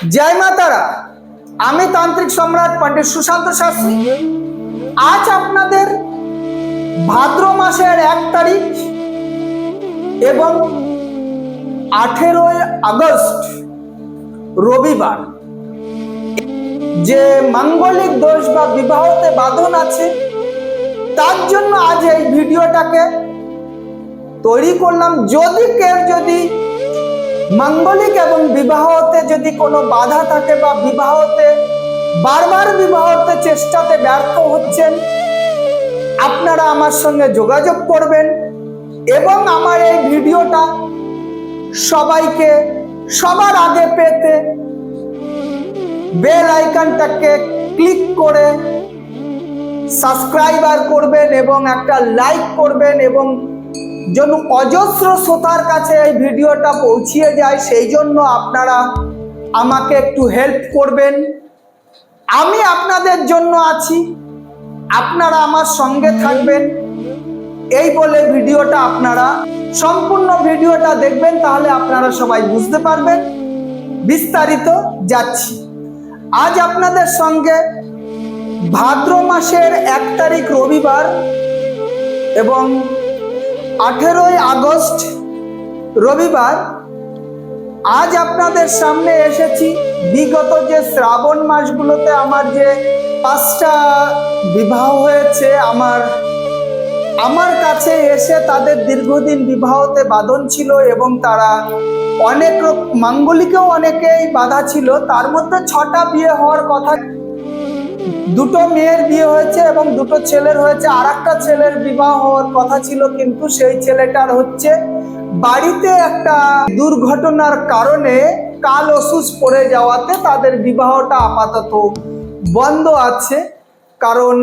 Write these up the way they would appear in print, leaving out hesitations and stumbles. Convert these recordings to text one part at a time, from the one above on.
जय मातारा आमी तांत्रिक सम्राट पंडित सुशांत शास्त्री आज आपनादेर भाद्र मासेर 1 तारीख एवं 18 আগস্ট रविवार जे मांगलिक दोष बा विवाहते बाधन आछे तार जन्य आज এই ভিডিওটাকে তৈরি করলাম। যদি কেউ যদি मांगलिक एवं विवाहते यदि कोनो बाधा थाके बा विवाहते बारबार विवाहते चेष्टाते व्यर्थ होच्छेन आपनारा आमार संगे जोगाजोग करबेन एवं आमार এই ভিডিওটা সবাইকে সবার আগে পেতে বেল আইকনটাকে ক্লিক করে সাবস্ক্রাইবার করবেন এবং একটা লাইক করবেন এবং যেন অজস্র শ্রোতার কাছে এই ভিডিওটা পৌঁছিয়ে যায় সেই জন্য আপনারা আমাকে একটু হেল্প করবেন। আমি আপনাদের জন্য আছি, আপনারা আমার সঙ্গে থাকবেন এই বলে ভিডিওটা আপনারা সম্পূর্ণ ভিডিওটা দেখবেন, তাহলে আপনারা সবাই বুঝতে পারবেন। বিস্তারিত যাচ্ছি। আজ আপনাদের সঙ্গে ভাদ্র মাসের 1 তারিখ রবিবার এবং 18 আগস্ট রবিবার आज আপনাদের সামনে এসেছি। বিগত যে শ্রাবণ মাসগুলোতে আমার যে 5টা বিবাহ হয়েছে আমার কাছে এসে তাদের দীর্ঘদিন বিবাহতে বাধন ছিল এবং তারা অনেক মাঙ্গলিকেও অনেকেই বাধা ছিল। তার মধ্যে 6টা বিয়ে হওয়ার কথা, 2টো মেয়ের বিয়ে হয়েছে এবং 2টো ছেলের হয়েছে। আর একটা ছেলের বিবাহ হওয়ার কথা ছিল, কিন্তু সেই ছেলেটার হচ্ছে বাড়িতে একটা দুর্ঘটনার কারণে কাল অসুস্থ পড়ে যাওয়াতে তাদের বিবাহটা আপাতত বন্ধ আছে। কারণ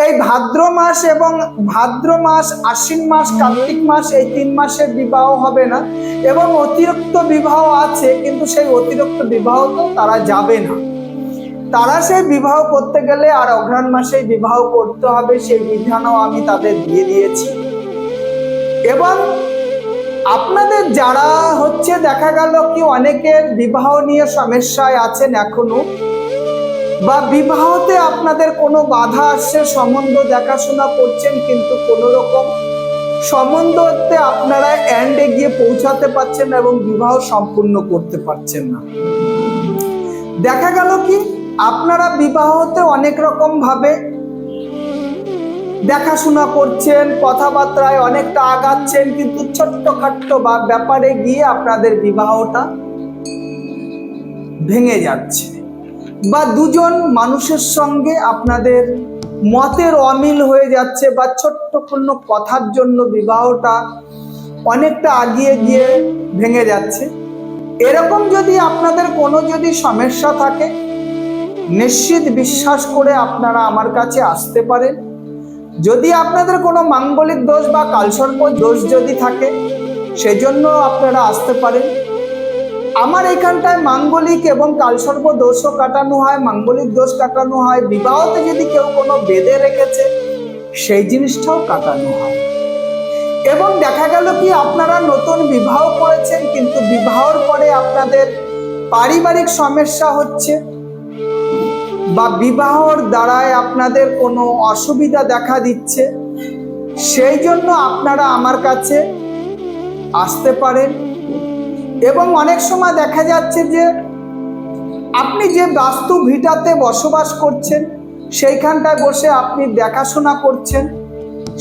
এই ভাদ্র মাস এবং ভাদ্র মাস, আশ্বিন মাস, কার্তিক মাস এই 3 মাসের বিবাহ হবে না এবং অতিরিক্ত বিবাহ আছে, কিন্তু সেই অতিরিক্ত বিবাহ তো তারা যাবে না। তারা সেই বিবাহ করতে গেলে আর অঘ্রাণ মাসে বিবাহ করতে হবে, সেই বিধানও আমি তাদের দিয়ে দিয়েছি। এবং আপনাদের যারা হচ্ছে দেখা গেল কি অনেকের বিবাহ নিয়ে সমস্যায় আছেন এখনো, বা বিবাহতে আপনাদের কোনো বাধা আসছে, সম্বন্ধ দেখাশোনা করছেন কিন্তু কোনো রকম সম্বন্ধতে আপনারা এন্ডে গিয়ে পৌঁছাতে পারছেন না এবং বিবাহ সম্পূর্ণ করতে পারছেন না। দেখা গেল কি আপনারা বিবাহতে অনেক রকম ভাবে দেখাশোনা করছেন, কথাবার্তায় অনেকটা আগাচ্ছেন, কিন্তু ছোট্টখাট্ট বা ব্যাপারে গিয়ে আপনাদের বিবাহটা ভেঙে যাচ্ছে, বা দুজন মানুষের সঙ্গে আপনাদের মতের অমিল হয়ে যাচ্ছে, বা ছোট্ট কোনো কথার জন্য বিবাহটা অনেকটা আগিয়ে গিয়ে ভেঙে যাচ্ছে। এরকম যদি আপনাদের কোনো যদি সমস্যা থাকে নিশ্চিত বিশ্বাস করে আপনারা আমার কাছে আসতে পারেন। যদি আপনাদের কোনো মাঙ্গলিক দোষ বা কালসর্প দোষ যদি থাকে সেজন্য আপনারা আসতে পারেন। আমার এখানটায় মাঙ্গলিক এবং কালসর্প দোষও কাটানো হয়, মাঙ্গলিক দোষ কাটানো হয়, বিবাহতে যদি কেউ কোনো বেঁধে রেখেছে সেই জিনিসটাও কাটানো হয়। এবং দেখা গেল কি আপনারা নতুন বিবাহ করেছেন কিন্তু বিবাহর পরে আপনাদের পারিবারিক সমস্যা হচ্ছে বা বিবাহর দ্বারায় আপনাদের কোনো অসুবিধা দেখা দিচ্ছে, সেই জন্য আপনারা আমার কাছে আসতে পারেন। এবং অনেক সময় দেখা যাচ্ছে যে আপনি যে বাস্তু ভিটাতে বসবাস করছেন সেইখানটায় বসে আপনি দেখাশোনা করছেন,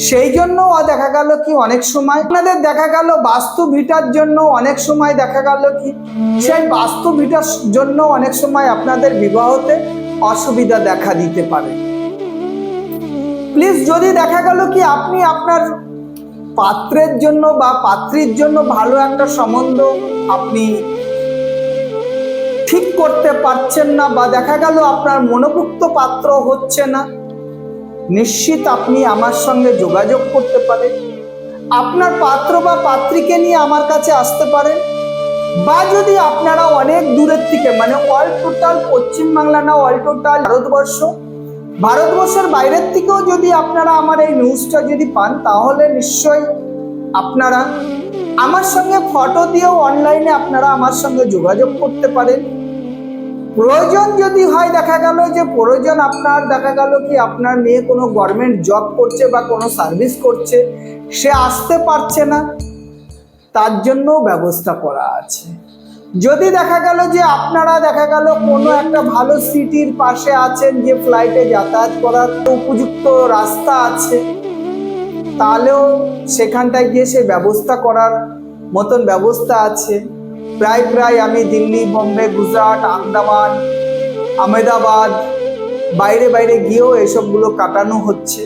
সেই জন্য দেখা গেল কি অনেক সময় আপনাদের দেখা গেল বাস্তু ভিটার জন্য অনেক সময় দেখা গেল কি সেই বাস্তু ভিটার জন্য অনেক সময় আপনাদের বিবাহতে অসুবিধা দেখা দিতে পারে। প্লিজ যদি দেখা গেল কি আপনি আপনার পাত্রের জন্য বা পাত্রীর জন্য ভালো একটা সম্বন্ধ আপনি ঠিক করতে পারছেন না, বা দেখা গেল আপনার মনোপুক্ত পাত্র হচ্ছে না, নিশ্চিত আপনি আমার সঙ্গে যোগাযোগ করতে পারেন। আপনার পাত্র বা পাত্রীকে নিয়ে আমার কাছে আসতে পারেন। বা যদি আপনারা অনেক দূরের থেকে মানে অল টোটাল পশ্চিমবাংলা না অল টোটাল ভারতবর্ষের বাইরের থেকেও যদি আপনারা আমার এই নিউজটা যদি পান তাহলে নিশ্চয়ই আপনারা আমার সঙ্গে ফটো দিয়েও অনলাইনে আপনারা আমার সঙ্গে যোগাযোগ করতে পারেন। প্রয়োজন যদি হয়, দেখা গেল যে প্রয়োজন আপনার, দেখা গেল কি আপনার মেয়ে কোনো গভর্নমেন্ট জব করছে বা কোনো সার্ভিস করছে, সে আসতে পারছে না, তার জন্য ব্যবস্থা করা আছে। যদি দেখা গেল যে আপনারা দেখা গেল কোনো একটা ভালো সিটির পাশে আছেন, যে ফ্লাইটে যাতায়াত করার উপযুক্ত রাস্তা আছে, তাহলেও সেখানটায় গিয়ে সে ব্যবস্থা করার মতন ব্যবস্থা আছে। প্রায় আমি দিল্লি, বোম্বে, গুজরাট, আন্দামান, আহমেদাবাদ বাইরে গিয়েও এসবগুলো কাটানো হচ্ছে।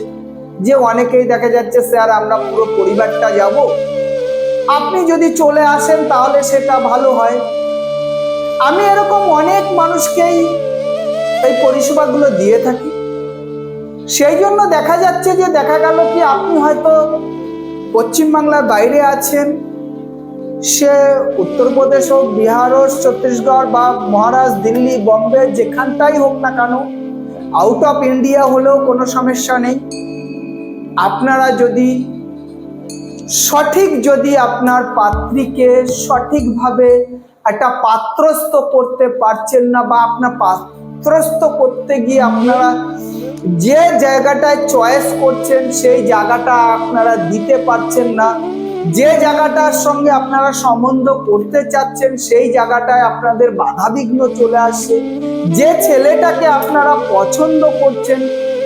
যে অনেকেই দেখা যাচ্ছে স্যার আমরা পুরো পরিবারটা যাব, আপনি যদি চলে আসেন তাহলে সেটা ভালো হয়। আমি এরকম অনেক মানুষকেই এই পরিষেবাগুলো দিয়ে থাকি। সেই জন্য দেখা যাচ্ছে যে দেখা গেল কি আপনি হয়তো পশ্চিমবাংলার বাইরে আছেন, সে উত্তরপ্রদেশ হোক, বিহার হোক, ছত্তিশগড় বা মহারাষ্ট্র, দিল্লি, বম্বে, যেখানটাই হোক না কেন, আউট অফ ইন্ডিয়া হলেও কোনো সমস্যা নেই। আপনারা যদি আপনার পাত্রীকে সঠিকভাবে একটা পাত্রস্থ করতে পারছেন না, বা আপনার পাত্রস্থ করতে গিয়ে আপনারা যে জায়গাটায় চয়েস করছেন সেই জায়গাটা আপনারা দিতে পারছেন না, যে জায়গাটার সঙ্গে আপনারা সম্বন্ধ করতে চাচ্ছেন সেই জায়গাটায় আপনাদের বাধাবিঘ্ন চলে আসে, যে ছেলেটাকে আপনারা পছন্দ করছেন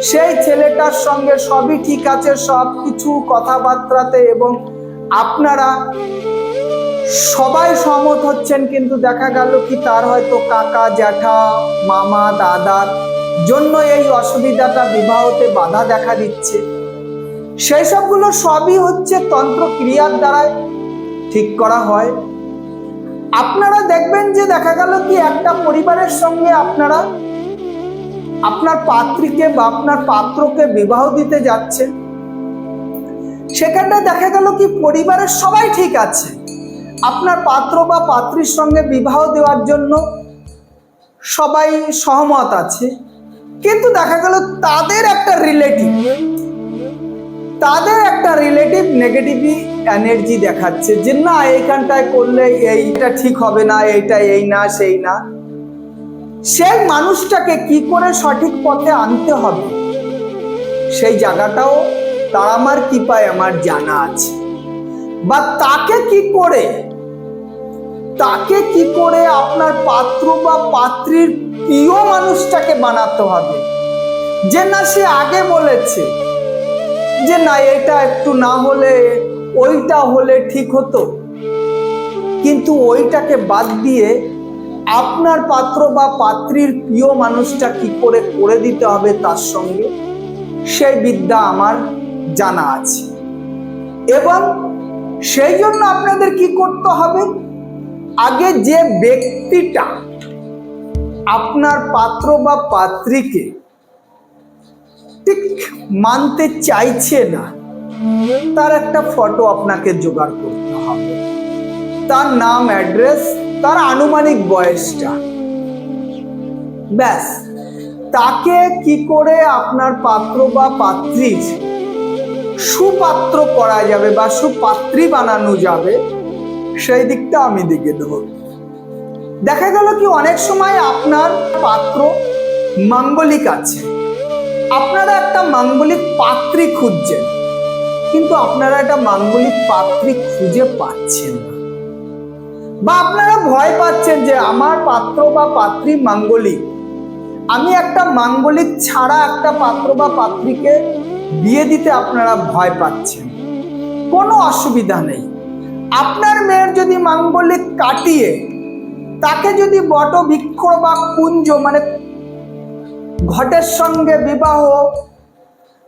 সেই ছেলেটার সঙ্গে সবই ঠিক আছে, সব কিছু কথাবার্তাতে, এবং আপনারা সবাই সহমত হচ্ছেন, কিন্তু দেখা গেল কি তার হয়তো কাকা, জ্যাঠা, মামা, দাদার জন্য এই অসুবিধাটা, বিবাহতে বাধা দেখা দিচ্ছে। সেই সবগুলো সবই হচ্ছে তন্ত্র ক্রিয়ার দ্বারাই ঠিক করা হয়। আপনারা দেখবেন যে দেখা গেল কি একটা পরিবারের সঙ্গে আপনারা আপনার পাত্রীকে বা আপনার পাত্রকে বিবাহ দিতে যাচ্ছেন, সেখানটা দেখা গেল কি পরিবারের সবাই ঠিক আছে, আপনার পাত্র বা পাত্রীর সঙ্গে বিবাহ দেওয়ার জন্য সবাই সহমত আছে, কিন্তু দেখা গেল তাদের একটা রিলেটিভ নেগেটিভ এনার্জি দেখাচ্ছে যে না এইখানটায় করলে এইটা ঠিক হবে না, এইটা এই না সেই না। সেই মানুষটাকে কি করে সঠিক পথে আনতে হবে সেই জায়গাটাও তার আমার কৃপায় আমার জানা আছে, বা তাকে কি করে আপনার পাত্র বা পাত্রীর প্রিয় মানুষটাকে বানাতে হবে, যে না সে আগে বলেছে যে না এটা একটু না হলে ওইটা হলে ঠিক হতো, কিন্তু ওইটাকে বাদ দিয়ে আপনার পাত্র বা পাত্রীর প্রিয় মানুষটা কি করে দিতে হবে তার সঙ্গে, সেই বিদ্যা আমার জানা আছে। এবং সেই জন্য আপনাদের কি করতে হবে, আগে যে ব্যক্তিটা আপনার পাত্র বা পাত্রীকে ঠিক মানতে চাইছে না, তার একটা ফটো আপনাকে জোগাড় করতে হবে, তার নাম, অ্যাড্রেস, তার আনুমানিক বয়সটা, ব্যাস। তাকে কি করে আপনার পাত্র বা পাত্রীর সুপাত্র করা যাবে বা সুপাত্রী বানানো যাবে সেই দিকটা আমি দেখে দেব। দেখা গেল কি অনেক সময় আপনার পাত্র মাঙ্গলিক আছে, আপনারা একটা মাঙ্গলিক পাত্রী খুঁজছেন, কিন্তু আপনারা একটা মাঙ্গলিক পাত্রী খুঁজে পাচ্ছেন না, বা আপনারা ভয় পাচ্ছেন যে আমার পাত্র বা পাত্রী মাঙ্গলিক, আমি একটা মাঙ্গলিক ছাড়া একটা পাত্র বা পাত্রীকে বিয়ে দিতে আপনারা ভয় পাচ্ছেন। কোনো অসুবিধা নেই, আপনার মেয়ের যদি মাঙ্গলিক কাটিয়ে তাকে যদি বটবৃক্ষ বা কুঞ্জ মানে ঘটের সঙ্গে বিবাহ,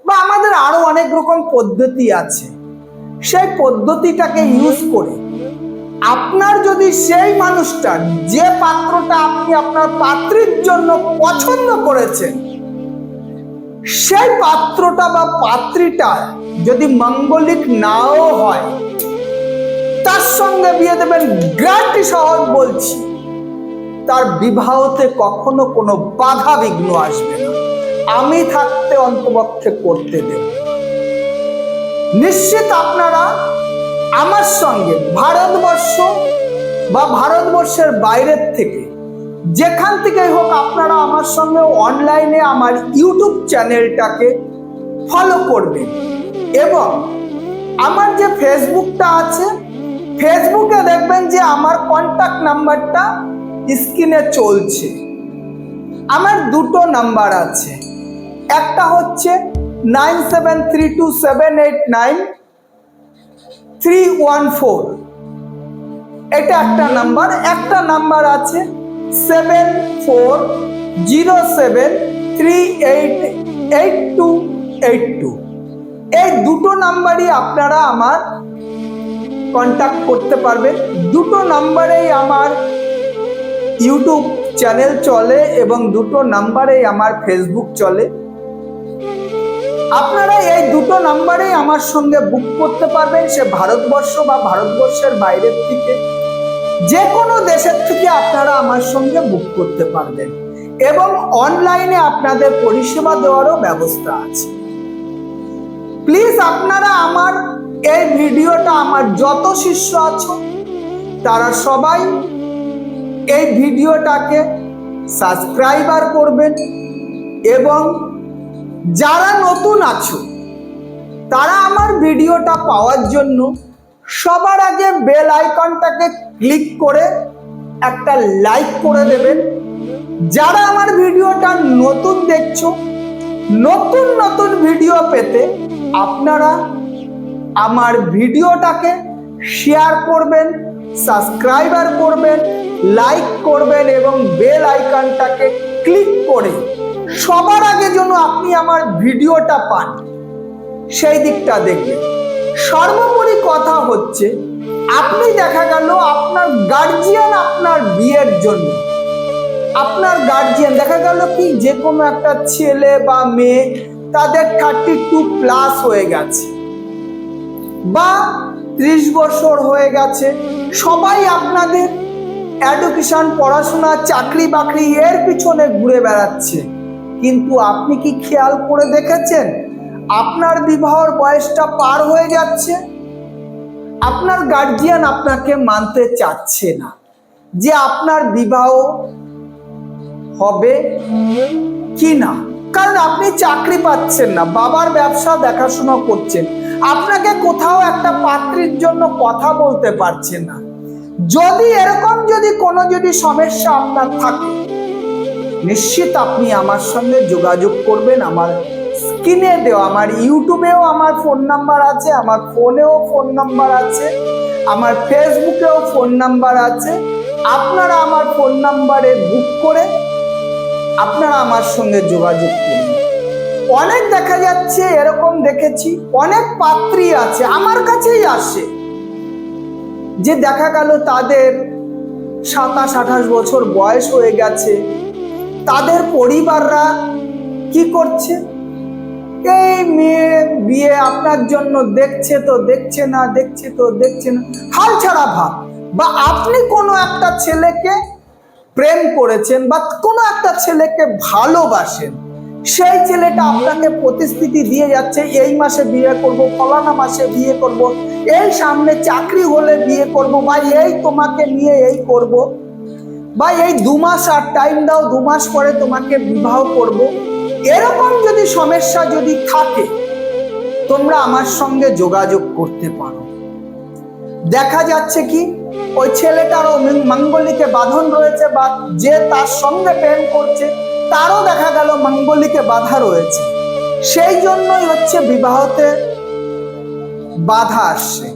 বা আমাদের আরো অনেক রকম পদ্ধতি আছে, সেই পদ্ধতিটাকে ইউজ করে আপনার যদি সেই মানুষটা, যে পাত্রটা আপনি আপনার পাত্রীর জন্য পছন্দ করেছেন, সেই পাত্রটা বা পাত্রীটা যদি মাঙ্গলিক নাও হয়, তার সঙ্গে বিয়ে দেবেন, গ্যারান্টি সহ বলছি, তার বিবাহতে কখনো কোনো বাধা বিঘ্ন আসবে না, আমি থাকতে অন্তপক্ষে করতে দেব। নিশ্চিত আপনারা আমার সঙ্গে ভারতবর্ষ বা ভারতবর্ষের বাইরের থেকে যেখান থেকেই হোক আপনারা আমার সঙ্গে অনলাইনে আমার ইউটিউব চ্যানেলটাকে ফলো করবেন। এবং আমার যে ফেসবুকটা আছে, ফেসবুকে দেখবেন যে আমার কন্ট্যাক্ট নাম্বারটা স্ক্রিনে চলছে। আমার দুটো নাম্বার আছে, একটা হচ্ছে 9732789314, এটা একটা নাম্বার। একটা নাম্বার আছে 7407388282। এই দুটো নাম্বারই আপনারা আমার কন্ট্যাক্ট করতে পারবেন। দুটো নাম্বারেই আমার ইউটিউব চ্যানেল চলে এবং দুটো নাম্বারেই আমার ফেসবুক চলে। আপনারা এই দুটো নাম্বারেই আমার সঙ্গে বুক করতে পারবেন, সে ভারতবর্ষ বা ভারতবর্ষের বাইরের থেকে, যে কোনো দেশের থেকে আপনারা আমার সঙ্গে বুক করতে পারবেন এবং অনলাইনে আপনাদের পরিষেবা দেওয়ারও ব্যবস্থা আছে। প্লিজ আপনারা আমার এই ভিডিওটা, আমার যত শিষ্য আছো তারা সবাই এই ভিডিওটাকে সাবস্ক্রাইবার করবেন এবং যারা নতুন আছো তারা আমার ভিডিওটা পাওয়ার জন্য সবার আগে বেল আইকনটাকে ক্লিক করে একটা লাইক করে দেবেন। যারা আমার ভিডিওটা নতুন দেখছো, নতুন নতুন ভিডিও পেতে আপনারা আমার ভিডিওটাকে শেয়ার করবেন, সাবস্ক্রাইবার করবেন, লাইক করবেন এবং বেল আইকনটাকে ক্লিক করে সবার আগে যেন আপনি আমার ভিডিওটা পান সেই দিকটা দেখবেন। সর্বোপরি কথা হচ্ছে, আপনি দেখা গেল আপনার গার্জিয়ান আপনার বিয়ের জন্য, আপনার গার্জিয়ান দেখা গেল কি যে কোনো একটা ছেলে বা মেয়ে তাদের 32+ হয়ে গেছে বা 30 বছর হয়ে গেছে, সবাই আপনাদের এডুকেশন, পড়াশোনা, চাকরি বাকরি এর পিছনে ঘুরে বেড়াচ্ছে, কিন্তু আপনি কি খেয়াল করে দেখেছেন আপনার বিবাহের বয়সটা পার হয়ে যাচ্ছে? আপনার গার্জিয়ান আপনাকে মানতে চাচ্ছে না যে আপনার বিবাহ হবে কি না, কারণ আপনি চাকরি পাচ্ছেন না, বাবার ব্যবসা দেখাশোনা করছেন, আপনাকে কোথাও একটা পাত্রীর জন্য কথা বলতে পারছেন না। যদি এরকম কোনো সমস্যা আপনার থাকে, নিশ্চিত আপনি আমার সঙ্গে যোগাযোগ করবেন। আমার স্ক্রিনে দেওয়া, আমার ইউটিউবেও আমার ফোন নাম্বার আছে, আমার ফোনেও ফোন নাম্বার আছে, আমার ফেসবুকেও ফোন নাম্বার আছে। আপনারা আমার ফোন নাম্বারে বুক করে আপনারা আমার সঙ্গে যোগাযোগ করুন। অনেক দেখা যাচ্ছে, এরকম দেখেছি, অনেক পাত্রী আছে আমার কাছেই আসে যে দেখা গেল তাদের 27-28 বছর বয়স হয়ে গেছে, তাদের পরিবাররা কি করছে, এই মেয়ে বিয়ে আপনার জন্য দেখছে তো দেখছে না, দেখছে তো দেখছে না, হাল ছাড়া ভাব। বা আপনি কোনো একটা ছেলেকে প্রেম করেছেন বা কোনো একটা ছেলেকে ভালোবাসেন, সেই ছেলেটা আপনাকে প্রতিশ্রুতি দিয়ে যাচ্ছে এই মাসে বিয়ে করব, ফলানা মাসে বিয়ে করব, এই সামনে চাকরি হলে বিয়ে করব, বা এই তোমাকে নিয়ে এই করব, বা এই 2 মাস আর টাইম দাও, 2 মাস পরে তোমাকে বিবাহ করব। এরকম সমস্যা যদি থাকে তোমরা আমার সঙ্গে যোগাযোগ করতে পারো। দেখা যাচ্ছে কি ওই ছেলেটারও মাঙ্গলিকে বাঁধন রয়েছে, বা যে তার সঙ্গে প্রেম করছে তারও দেখা গেল মাঙ্গলিকে বাধা রয়েছে, সেই জন্যই বিবাহতে বাধা আসছে।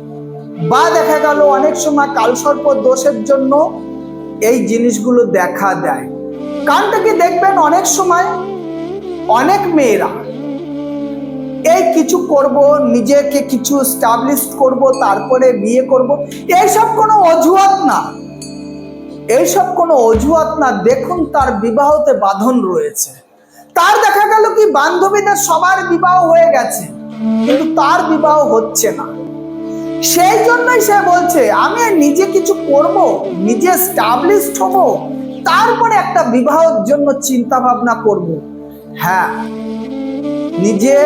বা দেখা গেল অনেক সময় কালসর্প দোষের জন্য এই জিনিসগুলো দেখা দেয়। কারণটা কি দেখবেন, অনেক সময় অনেক মেয়েরা এই কিছু করব, নিজেকে কিছু এস্টাবলিশ করব, তারপরে বিয়ে করব, এইসব কোনো অজুহাত না, এইসব কোনো অজুহাত না। দেখুন তার বিবাহতে বাঁধন রয়েছে, তার দেখা গেল কি বান্ধবীদের সবার বিবাহ হয়ে গেছে কিন্তু তার বিবাহ হচ্ছে না। সেই জন্যই সে বলছে আমি নিজে কিছু করব, নিজে এস্টাবলিশ হব, তারপরে একটা বিবাহের জন্য চিন্তা ভাবনা করব। হ্যাঁ, নিজে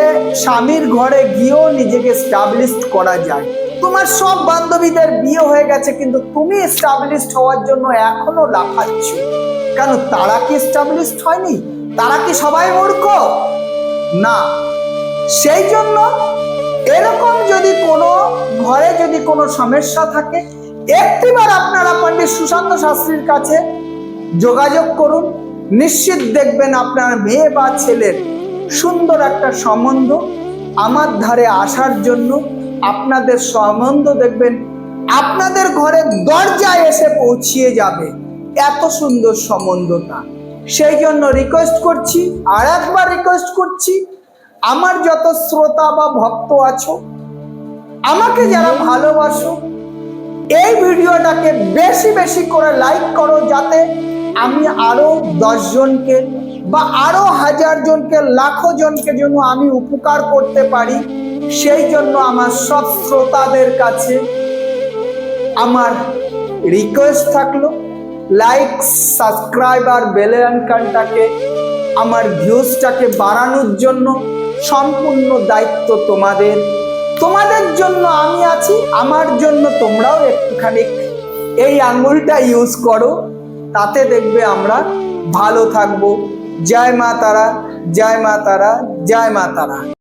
স্বামীর ঘরে গিয়েও নিজেকে এস্টাবলিশ করা যায়। তোমার সব বান্ধবীদের বিয়ে হয়ে গেছে কিন্তু তুমি এস্টাবলিশ হওয়ার জন্য এখনো লাফাচ্ছ, কেন তারা কি এস্টাবলিশড হয়নি? তারা কি সবাই মূর্খ? না। সেই জন্য এরকম যদি কোনো ঘরে যদি কোনো সমস্যা থাকে, একটিবার আপনারা পণ্ডিত সুশান্ত শাস্ত্রীর কাছে যোগাযোগ করুন। নিশ্চিত দেখবেন আপনার মেয়ে বা ছেলের সুন্দর একটা সম্বন্ধ আমার ধারে আসার জন্য, আপনাদের সম্বন্ধ দেখবেন আপনাদের ঘরে দরজায় এসে পৌঁছিয়ে যাবে। এত সুন্দর সম্বন্ধটা। সেই জন্য রিকোয়েস্ট করছি, আর একবার রিকোয়েস্ট করছি, আমার যত শ্রোতা বা ভক্ত আছো, আমাকে যারা ভালোবাসো, এই ভিডিওটাকে বেশি বেশি করে লাইক করো, যাতে আমি আরো 10 জনকে বা আরো 1000 জনকে, লাখো জনকে যেন আমি উপকার করতে পারি। সেই জন্য আমার সব শ্রোতাদের কাছে আমার রিকোয়েস্ট থাকলো, লাইক, সাবস্ক্রাইব আর বেল আইকনটাকে, আমার ভিউজটাকে বাড়ানোর জন্য সম্পূর্ণ দায়িত্ব তোমাদের। তোমাদের জন্য আমি আছি, আমার জন্য তোমরাও একটুখানি এই আঙ্গুলটা ইউজ করো, তাতে দেখবে আমরা ভালো থাকবো। জয় মা তারা, জয় মা তারা, জয় মা তারা।